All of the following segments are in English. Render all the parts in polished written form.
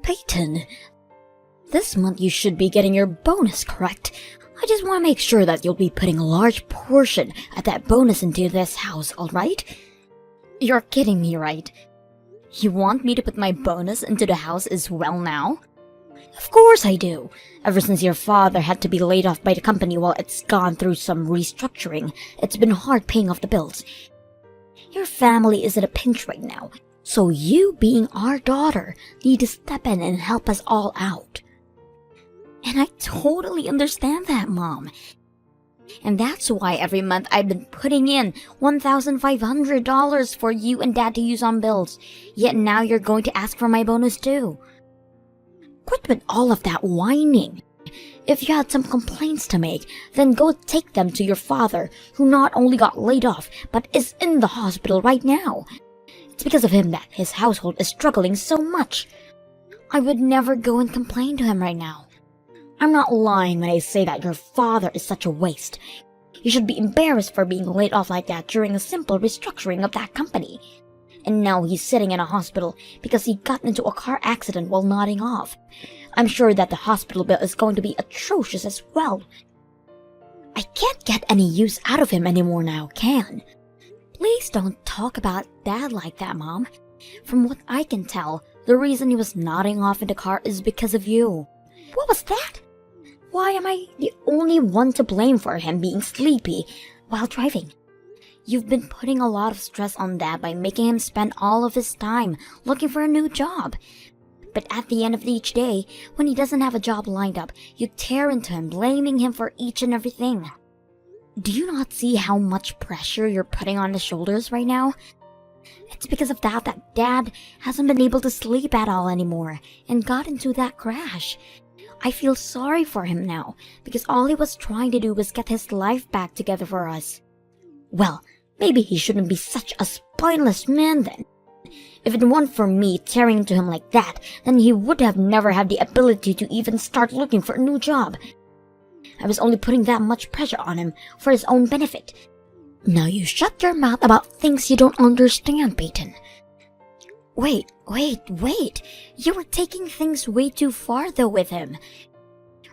Peyton, this month you should be getting your bonus, correct? I just want to make sure that you'll be putting a large portion of that bonus into this house, alright? You're kidding me, right? You want me to put my bonus into the house as well now? Of course I do. Ever since your father had to be laid off by the company while it's gone through some restructuring, it's been hard paying off the bills. Your family is in a pinch right now, so you, being our daughter, need to step in and help us all out. And I totally understand that, Mom. And that's why every month I've been putting in $1,500 for you and Dad to use on bills. Yet now you're going to ask for my bonus too. Quit with all of that whining. If you had some complaints to make, then go take them to your father, who not only got laid off, but is in the hospital right now. It's because of him that his household is struggling so much. I would never go and complain to him right now. I'm not lying when I say that your father is such a waste. You should be embarrassed for being laid off like that during a simple restructuring of that company. And now he's sitting in a hospital because he got into a car accident while nodding off. I'm sure that the hospital bill is going to be atrocious as well. I can't get any use out of him anymore now, can? Please don't talk about Dad like that, Mom. From what I can tell, the reason he was nodding off in the car is because of you. What was that? Why am I the only one to blame for him being sleepy while driving? You've been putting a lot of stress on Dad by making him spend all of his time looking for a new job. But at the end of each day, when he doesn't have a job lined up, you tear into him, blaming him for each and everything. Do you not see how much pressure you're putting on his shoulders right now? It's because of that Dad hasn't been able to sleep at all anymore and got into that crash. I feel sorry for him now, because all he was trying to do was get his life back together for us. Well, maybe he shouldn't be such a spineless man then. If it weren't for me tearing into him like that, then he would have never had the ability to even start looking for a new job. I was only putting that much pressure on him for his own benefit. Now you shut your mouth about things you don't understand, Peyton. Wait. You were taking things way too far though with him.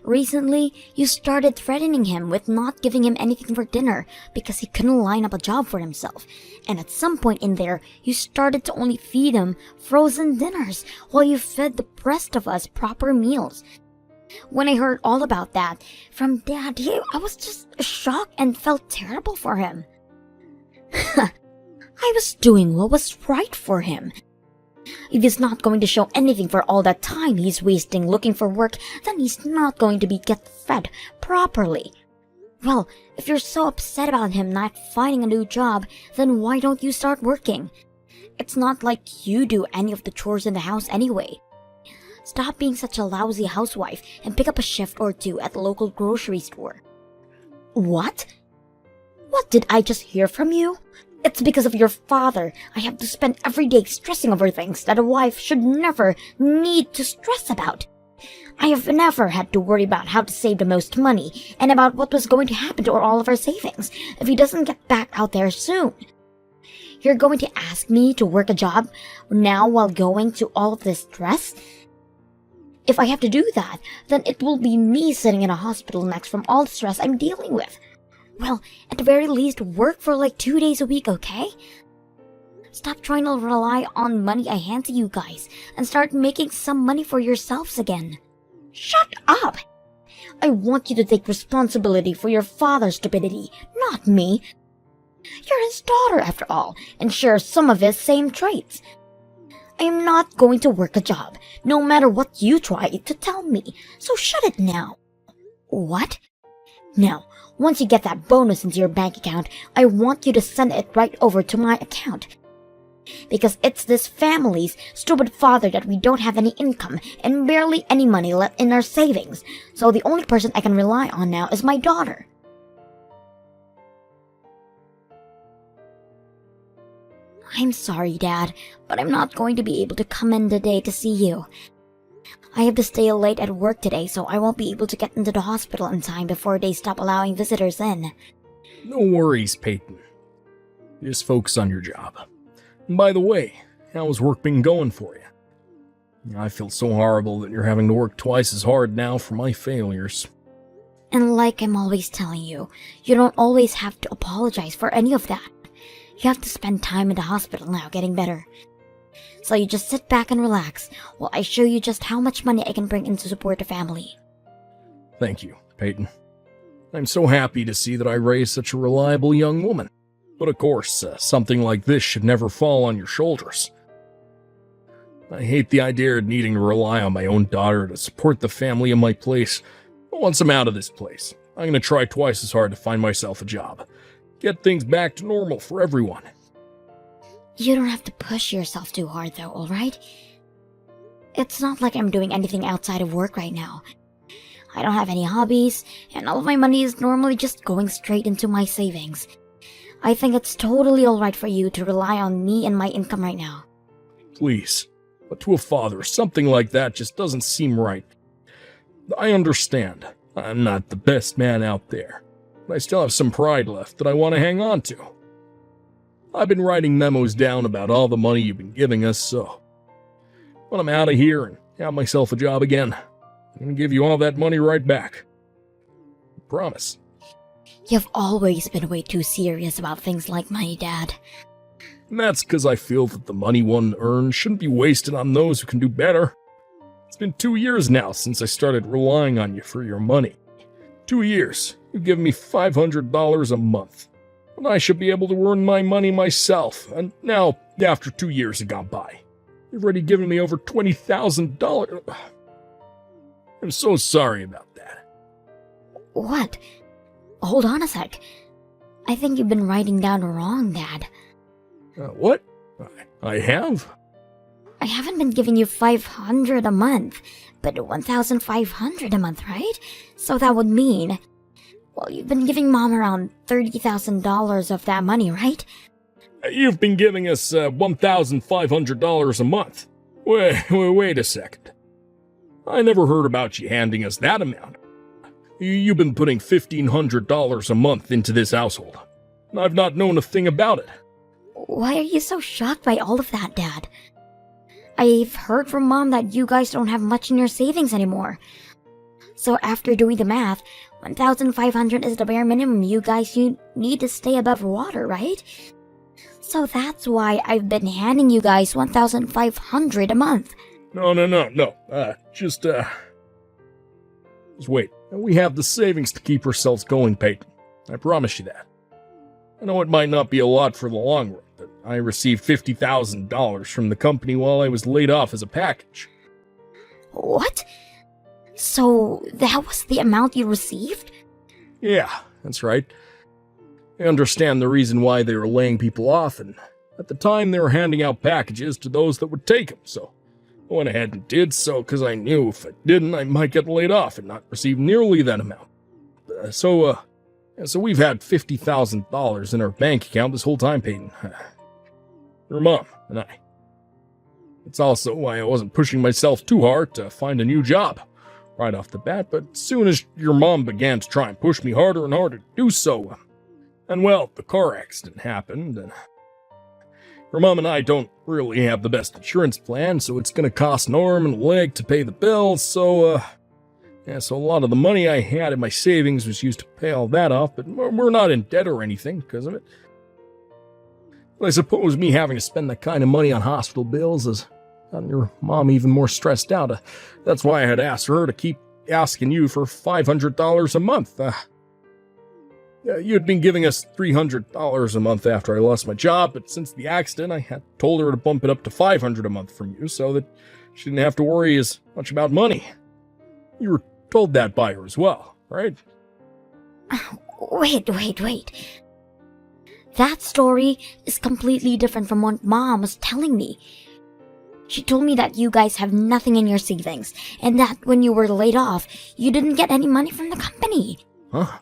Recently, you started threatening him with not giving him anything for dinner because he couldn't line up a job for himself. And at some point in there, you started to only feed him frozen dinners while you fed the rest of us proper meals. When I heard all about that from Dad, I was just shocked and felt terrible for him. I was doing what was right for him. If he's not going to show anything for all that time he's wasting looking for work, then he's not going to get fed properly. Well, if you're so upset about him not finding a new job, then why don't you start working? It's not like you do any of the chores in the house anyway. Stop being such a lousy housewife and pick up a shift or two at the local grocery store. What? What did I just hear from you? It's because of your father I have to spend every day stressing over things that a wife should never need to stress about. I have never had to worry about how to save the most money and about what was going to happen to all of our savings if he doesn't get back out there soon. You're going to ask me to work a job now while going to all of this stress? If I have to do that, then it will be me sitting in a hospital next from all the stress I'm dealing with. Well, at the very least, work for like 2 days a week, okay? Stop trying to rely on money I hand to you guys and start making some money for yourselves again. Shut up! I want you to take responsibility for your father's stupidity, not me. You're his daughter, after all, and share some of his same traits. I am not going to work a job, no matter what you try to tell me, so shut it now. What? Now, once you get that bonus into your bank account, I want you to send it right over to my account. Because it's this family's stupid father that we don't have any income and barely any money left in our savings, so the only person I can rely on now is my daughter. I'm sorry, Dad, but I'm not going to be able to come in today to see you. I have to stay late at work today, so I won't be able to get into the hospital in time before they stop allowing visitors in. No worries, Peyton. Just focus on your job. And by the way, how's work been going for you? I feel so horrible that you're having to work twice as hard now for my failures. And like I'm always telling you, you don't always have to apologize for any of that. You have to spend time in the hospital now getting better. So you just sit back and relax while I show you just how much money I can bring in to support the family. Thank you, Peyton. I'm so happy to see that I raised such a reliable young woman. But of course, something like this should never fall on your shoulders. I hate the idea of needing to rely on my own daughter to support the family in my place. But once I'm out of this place, I'm going to try twice as hard to find myself a job. Get things back to normal for everyone. You don't have to push yourself too hard though, alright? It's not like I'm doing anything outside of work right now. I don't have any hobbies, and all of my money is normally just going straight into my savings. I think it's totally alright for you to rely on me and my income right now. Please. But to a father, something like that just doesn't seem right. I understand. I'm not the best man out there. But I still have some pride left that I want to hang on to. I've been writing memos down about all the money you've been giving us, so when I'm out of here and have myself a job again, I'm going to give you all that money right back. I promise. You've always been way too serious about things like money, Dad. And that's because I feel that the money one earns shouldn't be wasted on those who can do better. It's been 2 years now since I started relying on you for your money. 2 years. You've given me $500 a month. And I should be able to earn my money myself. And now, after 2 years have gone by, you've already given me over $20,000. I'm so sorry about that. What? Hold on a sec. I think you've been writing down wrong, Dad. What? I have? I haven't been giving you $500 a month, but $1,500 a month, right? So that would mean... Well, you've been giving Mom around $30,000 of that money, right? You've been giving us $1,500 a month. Wait a second. I never heard about you handing us that amount. You've been putting $1,500 a month into this household. I've not known a thing about it. Why are you so shocked by all of that, Dad? I've heard from Mom that you guys don't have much in your savings anymore. So after doing the math, $1,500 is the bare minimum you need to stay above water, right? So that's why I've been handing you guys $1,500 a month. No. Just wait. We have the savings to keep ourselves going, Peyton. I promise you that. I know it might not be a lot for the long run, but I received $50,000 from the company while I was laid off as a package. What? So that was the amount you received? Yeah, that's right. I understand the reason why they were laying people off, and at the time they were handing out packages to those that would take them, so I went ahead and did so because I knew if I didn't, I might get laid off and not receive nearly that amount. So we've had $50,000 in our bank account this whole time, Peyton. Your mom and I. It's also why I wasn't pushing myself too hard to find a new job right off the bat, but as soon as your mom began to try and push me harder and harder to do so, and well, the car accident happened, and your mom and I don't really have the best insurance plan, so it's going to cost an arm and a leg to pay the bills, so a lot of the money I had in my savings was used to pay all that off, but we're not in debt or anything because of it. But I suppose me having to spend that kind of money on hospital bills has gotten your mom even more stressed out. That's why I had asked her to keep asking you for $500 a month. You'd been giving us $300 a month after I lost my job, but since the accident, I had told her to bump it up to $500 a month from you so that she didn't have to worry as much about money. You were told that by her as well, right? Wait. That story is completely different from what Mom was telling me. She told me that you guys have nothing in your savings, and that when you were laid off, you didn't get any money from the company. Huh?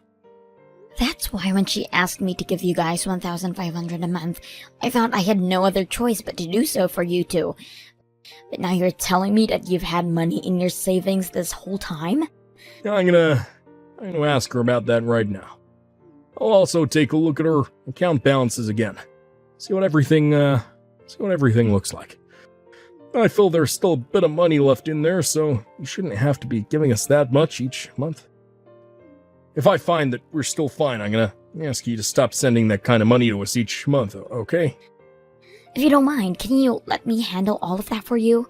That's why when she asked me to give you guys $1,500 a month, I thought I had no other choice but to do so for you two. But now you're telling me that you've had money in your savings this whole time? Yeah, I'm gonna ask her about that right now. I'll also take a look at her account balances again. See what everything looks like. I feel there's still a bit of money left in there, so you shouldn't have to be giving us that much each month. If I find that we're still fine, I'm gonna ask you to stop sending that kind of money to us each month, okay? If you don't mind, can you let me handle all of that for you?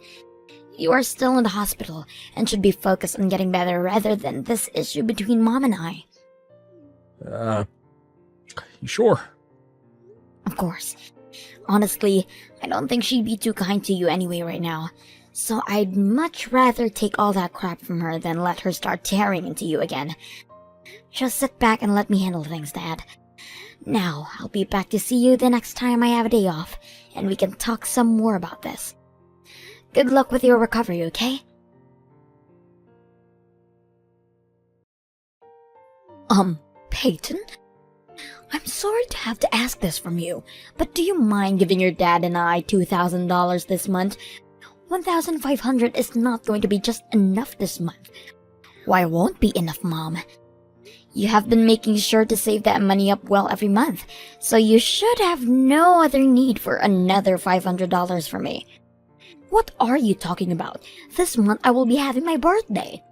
You are still in the hospital and should be focused on getting better rather than this issue between Mom and I. You sure? Of course. Honestly, I don't think she'd be too kind to you anyway right now. So I'd much rather take all that crap from her than let her start tearing into you again. Just sit back and let me handle things, Dad. Now, I'll be back to see you the next time I have a day off, and we can talk some more about this. Good luck with your recovery, okay? Peyton? I'm sorry to have to ask this from you, but do you mind giving your dad and I $2,000 this month? $1,500 is not going to be just enough this month. Why won't be enough, Mom? You have been making sure to save that money up well every month, so you should have no other need for another $500 from me. What are you talking about? This month I will be having my birthday.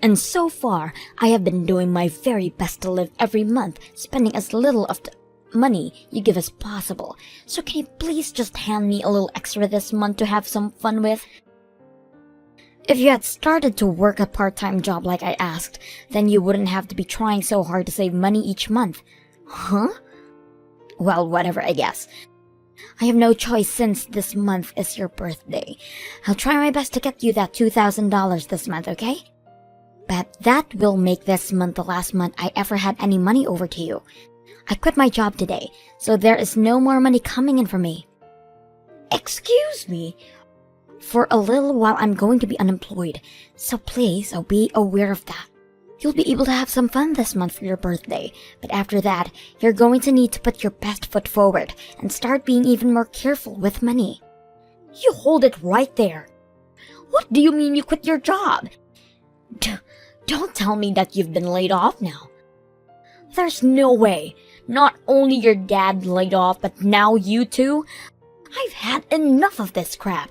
And so far, I have been doing my very best to live every month, spending as little of the money you give as possible. So can you please just hand me a little extra this month to have some fun with? If you had started to work a part-time job like I asked, then you wouldn't have to be trying so hard to save money each month. Huh? Well, whatever, I guess. I have no choice since this month is your birthday. I'll try my best to get you that $2,000 this month, okay? But that will make this month the last month I ever had any money over to you. I quit my job today, so there is no more money coming in for me. Excuse me? For a little while I'm going to be unemployed, so please be aware of that. You'll be able to have some fun this month for your birthday, but after that, you're going to need to put your best foot forward and start being even more careful with money. You hold it right there. What do you mean you quit your job? Don't tell me that you've been laid off now. There's no way. Not only your dad laid off, but now you too? I've had enough of this crap.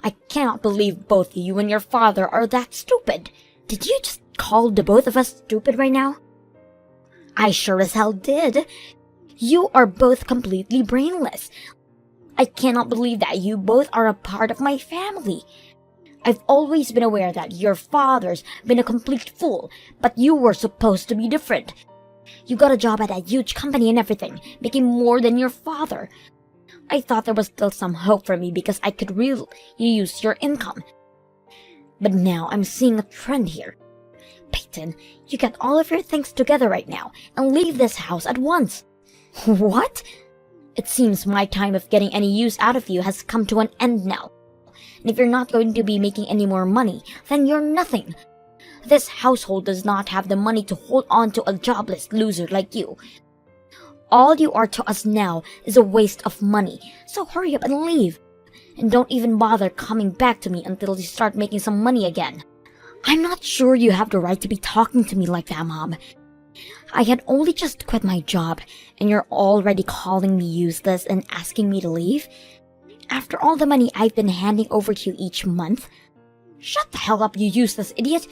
I cannot believe both you and your father are that stupid. Did you just call the both of us stupid right now? I sure as hell did. You are both completely brainless. I cannot believe that you both are a part of my family. I've always been aware that your father's been a complete fool, but you were supposed to be different. You got a job at a huge company and everything, making more than your father. I thought there was still some hope for me because I could really use your income. But now I'm seeing a trend here. Peyton, you get all of your things together right now and leave this house at once. What? It seems my time of getting any use out of you has come to an end now. And if you're not going to be making any more money, then you're nothing. This household does not have the money to hold on to a jobless loser like you. All you are to us now is a waste of money, so hurry up and leave. And don't even bother coming back to me until you start making some money again. I'm not sure you have the right to be talking to me like that, Mom. I had only just quit my job, and you're already calling me useless and asking me to leave? After all the money I've been handing over to you each month? Shut the hell up, you useless idiot!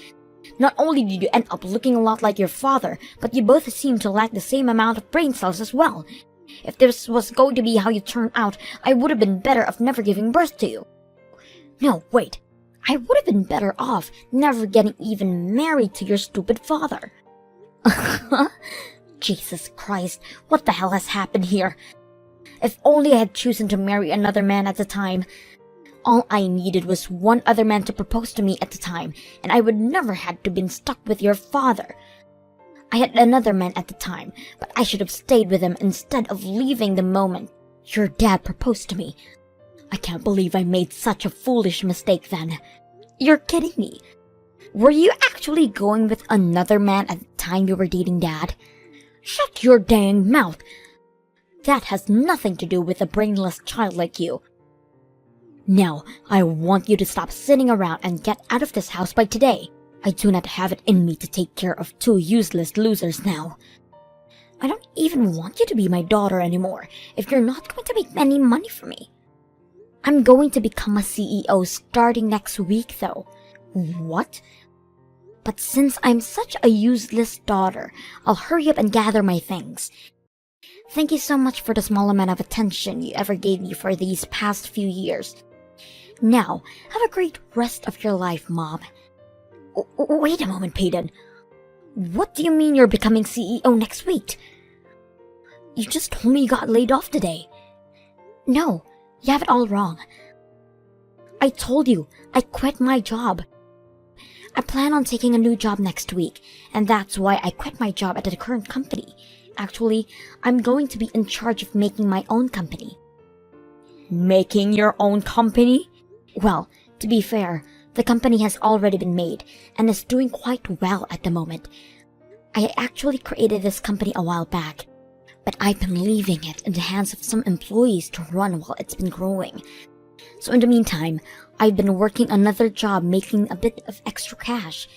Not only did you end up looking a lot like your father, but you both seem to lack the same amount of brain cells as well. If this was going to be how you turned out, I would have been better off never giving birth to you. No, wait. I would have been better off never getting even married to your stupid father. Jesus Christ, what the hell has happened here? If only I had chosen to marry another man at the time. All I needed was one other man to propose to me at the time, and I would never had to been stuck with your father. I had another man at the time, but I should have stayed with him instead of leaving the moment your dad proposed to me. I can't believe I made such a foolish mistake then. You're kidding me. Were you actually going with another man at the time you were dating Dad? Shut your dang mouth. That has nothing to do with a brainless child like you. Now, I want you to stop sitting around and get out of this house by today. I do not have it in me to take care of two useless losers now. I don't even want you to be my daughter anymore if you're not going to make any money for me. I'm going to become a CEO starting next week, though. What? But since I'm such a useless daughter, I'll hurry up and gather my things. Thank you so much for the small amount of attention you ever gave me for these past few years. Now, have a great rest of your life, Mom. Wait a moment, Peyton. What do you mean you're becoming CEO next week? You just told me you got laid off today. No, you have it all wrong. I told you, I quit my job. I plan on taking a new job next week, and that's why I quit my job at the current company. Actually, I'm going to be in charge of making my own company. Making your own company? Well, to be fair, the company has already been made, and is doing quite well at the moment. I actually created this company a while back, but I've been leaving it in the hands of some employees to run while it's been growing. So in the meantime, I've been working another job making a bit of extra cash.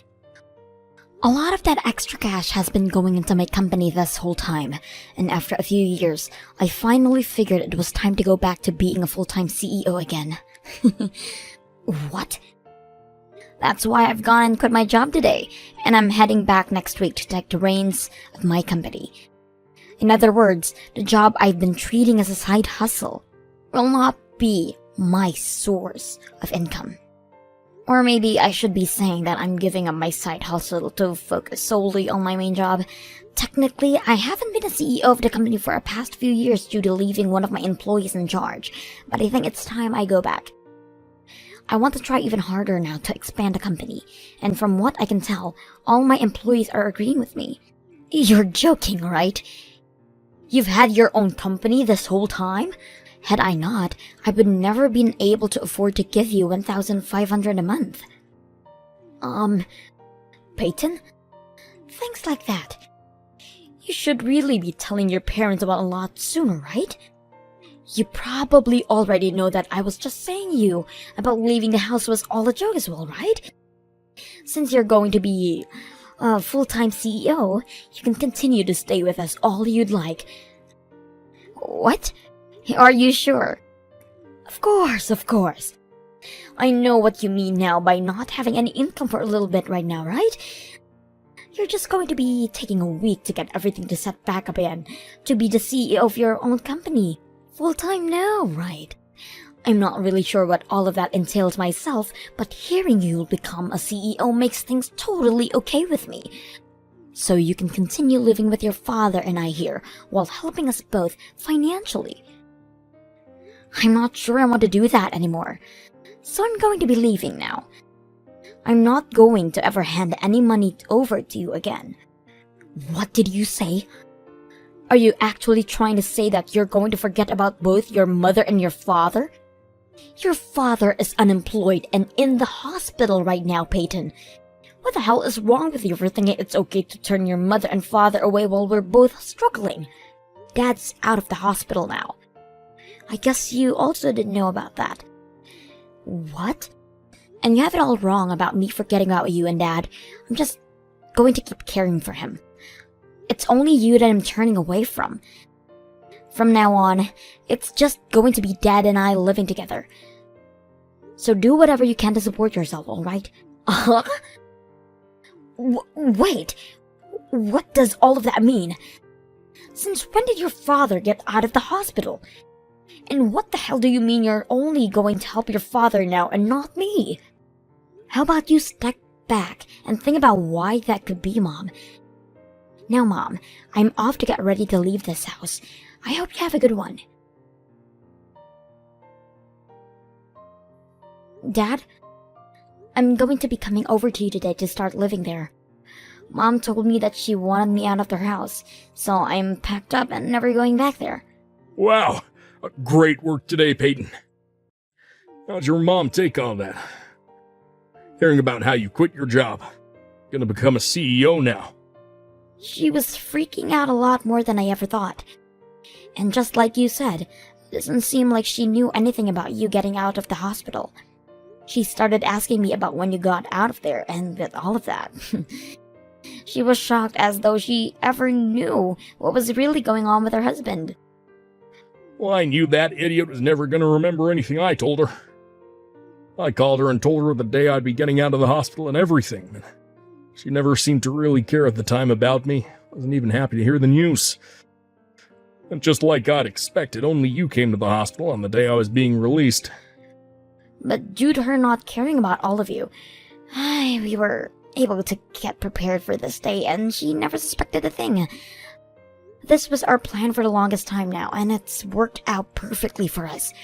A lot of that extra cash has been going into my company this whole time, and after a few years, I finally figured it was time to go back to being a full-time CEO again. What? That's why I've gone and quit my job today, and I'm heading back next week to take the reins of my company. In other words, the job I've been treating as a side hustle will not be my source of income. Or maybe I should be saying that I'm giving up my side hustle to focus solely on my main job. Technically, I haven't been a CEO of the company for the past few years due to leaving one of my employees in charge, but I think it's time I go back. I want to try even harder now to expand the company, and from what I can tell, all my employees are agreeing with me. You're joking, right? You've had your own company this whole time? Had I not, I would never been able to afford to give you $1,500 a month. Peyton? Things like that. You should really be telling your parents about a lot sooner, right? You probably already know that I was just saying you about leaving the house was all a joke as well, right? Since you're going to be a full-time CEO, you can continue to stay with us all you'd like. What? Are you sure? Of course. I know what you mean now by not having any income for a little bit right now, right? You're just going to be taking a week to get everything to set back up again, to be the CEO of your own company. Full-time now, right? I'm not really sure what all of that entails myself, but hearing you become a CEO makes things totally okay with me. So you can continue living with your father and I here, while helping us both financially. I'm not sure I want to do that anymore, so I'm going to be leaving now. I'm not going to ever hand any money over to you again. What did you say? Are you actually trying to say that you're going to forget about both your mother and your father? Your father is unemployed and in the hospital right now, Peyton. What the hell is wrong with you for thinking it's okay to turn your mother and father away while we're both struggling? Dad's out of the hospital now. I guess you also didn't know about that. What? And you have it all wrong about me forgetting about you and Dad. I'm just going to keep caring for him. It's only you that I'm turning away from. From now on, it's just going to be Dad and I living together. So do whatever you can to support yourself, alright? Wait, what does all of that mean? Since when did your father get out of the hospital? And what the hell do you mean you're only going to help your father now and not me? How about you step back and think about why that could be, Mom? Now, Mom, I'm off to get ready to leave this house. I hope you have a good one. Dad, I'm going to be coming over to you today to start living there. Mom told me that she wanted me out of their house, so I'm packed up and never going back there. Wow, great work today, Peyton. How'd your mom take all that? Hearing about how you quit your job. Gonna become a CEO now. She was freaking out a lot more than I ever thought. And just like you said, it doesn't seem like she knew anything about you getting out of the hospital. She started asking me about when you got out of there and with all of that. She was shocked as though she ever knew what was really going on with her husband. Well, I knew that idiot was never going to remember anything I told her. I called her and told her the day I'd be getting out of the hospital and everything. She never seemed to really care at the time about me. Wasn't even happy to hear the news. And just like I'd expected, only you came to the hospital on the day I was being released. But due to her not caring about all of you, we were able to get prepared for this day, and she never suspected a thing. This was our plan for the longest time now, and it's worked out perfectly for us.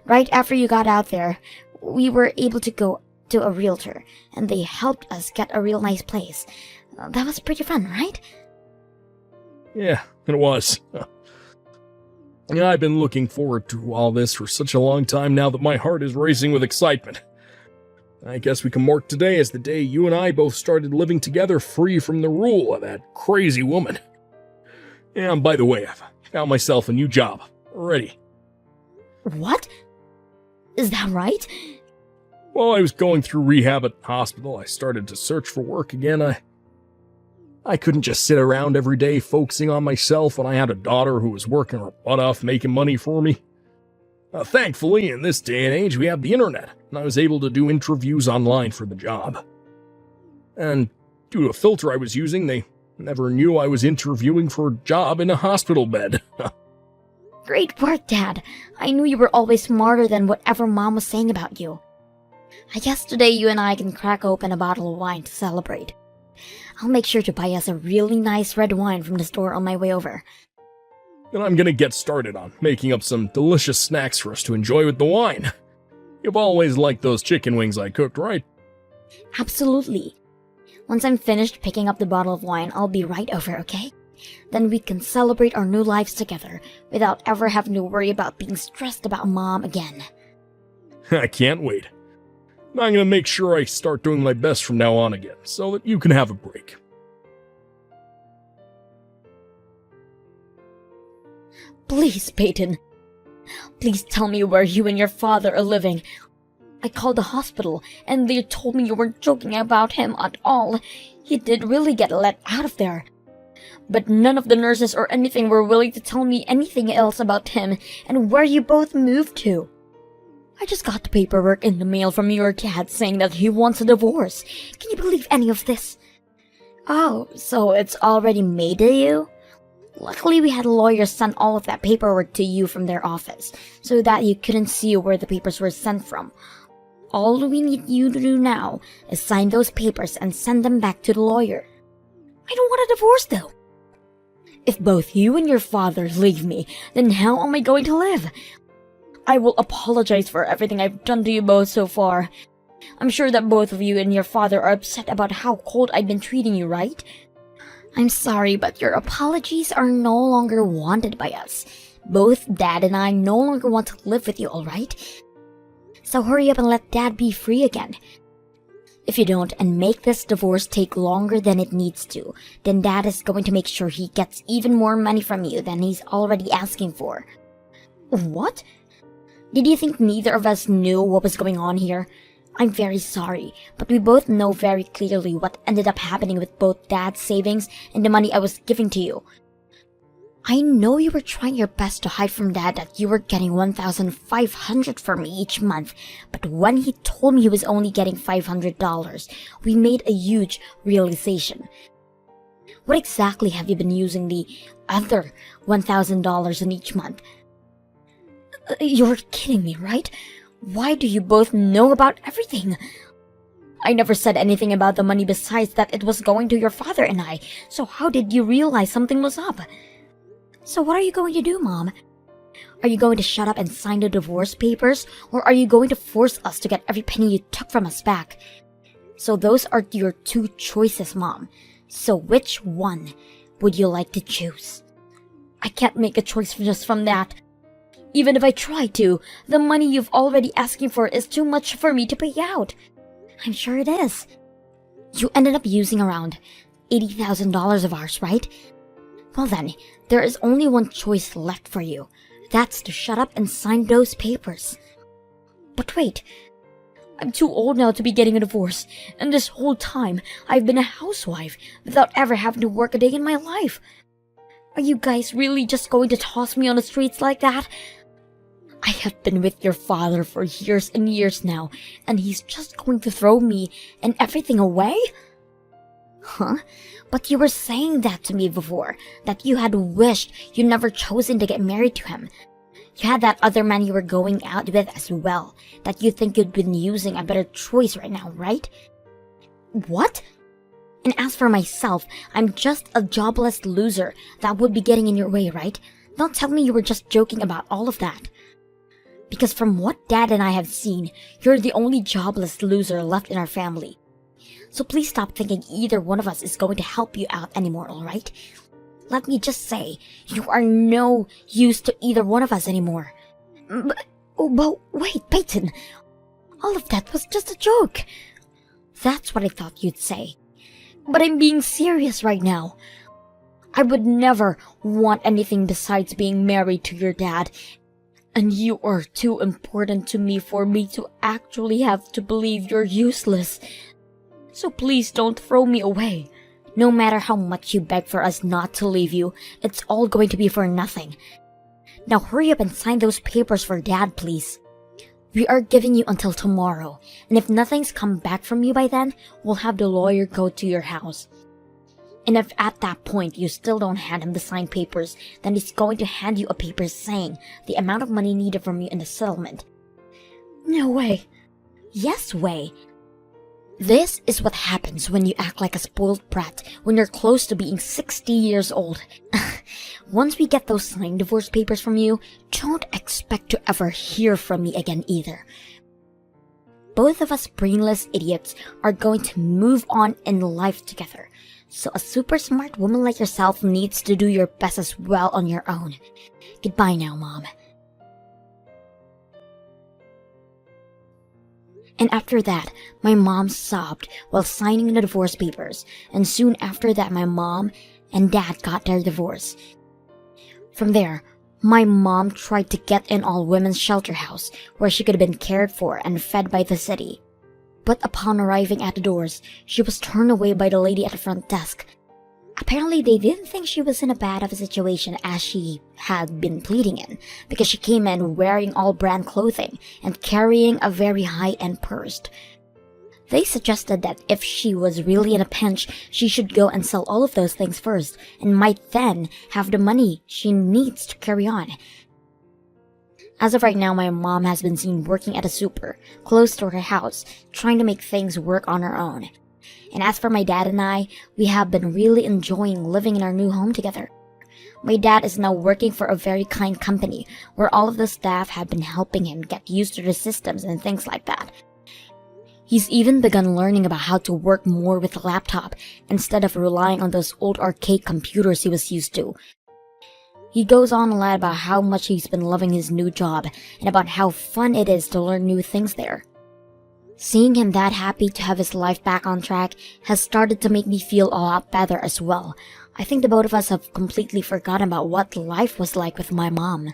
Right after you got out there, we were able to go to a realtor, and they helped us get a real nice place. That was pretty fun, right? Yeah, it was. Yeah, I've been looking forward to all this for such a long time now that my heart is racing with excitement. I guess we can mark today as the day you and I both started living together free from the rule of that crazy woman. Yeah, and by the way, I've found myself a new job already. What? Is that right? While I was going through rehab at the hospital, I started to search for work again. I couldn't just sit around every day focusing on myself when I had a daughter who was working her butt off making money for me. Thankfully, in this day and age, we have the internet, and I was able to do interviews online for the job. And due to a filter I was using, they never knew I was interviewing for a job in a hospital bed. Great work, Dad. I knew you were always smarter than whatever Mom was saying about you. I guess today you and I can crack open a bottle of wine to celebrate. I'll make sure to buy us a really nice red wine from the store on my way over. And I'm gonna get started on making up some delicious snacks for us to enjoy with the wine. You've always liked those chicken wings I cooked, right? Absolutely. Once I'm finished picking up the bottle of wine, I'll be right over, okay? Then we can celebrate our new lives together without ever having to worry about being stressed about Mom again. I can't wait. I'm gonna make sure I start doing my best from now on again, so that you can have a break. Please, Peyton. Please tell me where you and your father are living. I called the hospital, and they told me you weren't joking about him at all. He did really get let out of there. But none of the nurses or anything were willing to tell me anything else about him and where you both moved to. I just got the paperwork in the mail from your dad saying that he wants a divorce. Can you believe any of this? Oh, so it's already made to you? Luckily, we had lawyers send all of that paperwork to you from their office, so that you couldn't see where the papers were sent from. All we need you to do now is sign those papers and send them back to the lawyer. I don't want a divorce, though. If both you and your father leave me, then how am I going to live? I will apologize for everything I've done to you both so far. I'm sure that both of you and your father are upset about how cold I've been treating you, right? I'm sorry, but your apologies are no longer wanted by us. Both Dad and I no longer want to live with you, alright? So hurry up and let Dad be free again. If you don't, and make this divorce take longer than it needs to, then Dad is going to make sure he gets even more money from you than he's already asking for. What? Did you think neither of us knew what was going on here? I'm very sorry, but we both know very clearly what ended up happening with both Dad's savings and the money I was giving to you. I know you were trying your best to hide from Dad that you were getting $1,500 from me each month, but when he told me he was only getting $500, we made a huge realization. What exactly have you been using the other $1,000 in each month? You're kidding me, right? Why do you both know about everything? I never said anything about the money besides that it was going to your father and I, so how did you realize something was up? So what are you going to do, Mom? Are you going to shut up and sign the divorce papers, or are you going to force us to get every penny you took from us back? So those are your two choices, Mom. So which one would you like to choose? I can't make a choice just from that. Even if I try to, the money you've already asking for is too much for me to pay out. I'm sure it is. You ended up using around $80,000 of ours, right? Well then, there is only one choice left for you. That's to shut up and sign those papers. But wait, I'm too old now to be getting a divorce, and this whole time I've been a housewife without ever having to work a day in my life. Are you guys really just going to toss me on the streets like that? I have been with your father for years and years now, and he's just going to throw me and everything away? Huh? But you were saying that to me before, that you had wished you never chosen to get married to him. You had that other man you were going out with as well, that you think you'd been using a better choice right now, right? What? And as for myself, I'm just a jobless loser that would be getting in your way, right? Don't tell me you were just joking about all of that. Because from what Dad and I have seen, you're the only jobless loser left in our family. So please stop thinking either one of us is going to help you out anymore, alright? Let me just say, you are no use to either one of us anymore. But wait, Peyton. All of that was just a joke. That's what I thought you'd say. But I'm being serious right now. I would never want anything besides being married to your dad. And you are too important to me for me to actually have to believe you're useless. So please don't throw me away. No matter how much you beg for us not to leave you, it's all going to be for nothing. Now hurry up and sign those papers for Dad, please. We are giving you until tomorrow, and if nothing's come back from you by then, we'll have the lawyer go to your house. And if at that point you still don't hand him the signed papers, then he's going to hand you a paper saying the amount of money needed from you in the settlement. No way. Yes way. This is what happens when you act like a spoiled brat when you're close to being 60 years old. Once we get those signed divorce papers from you, don't expect to ever hear from me again either. Both of us brainless idiots are going to move on in life together. So a super smart woman like yourself needs to do your best as well on your own. Goodbye now, Mom. And after that, my mom sobbed while signing the divorce papers, and soon after that my mom and Dad got their divorce. From there, my mom tried to get in all women's shelter house where she could have been cared for and fed by the city. But upon arriving at the doors, she was turned away by the lady at the front desk. Apparently they didn't think she was in a bad of a situation as she had been pleading in, because she came in wearing all brand clothing and carrying a very high-end purse. They suggested that if she was really in a pinch, she should go and sell all of those things first, and might then have the money she needs to carry on. As of right now, my mom has been seen working at a super, close to her house, trying to make things work on her own. And as for my dad and I, we have been really enjoying living in our new home together. My dad is now working for a very kind company, where all of the staff have been helping him get used to the systems and things like that. He's even begun learning about how to work more with a laptop, instead of relying on those old arcade computers he was used to. He goes on a lot about how much he's been loving his new job, and about how fun it is to learn new things there. Seeing him that happy to have his life back on track has started to make me feel a lot better as well. I think the both of us have completely forgotten about what life was like with my mom.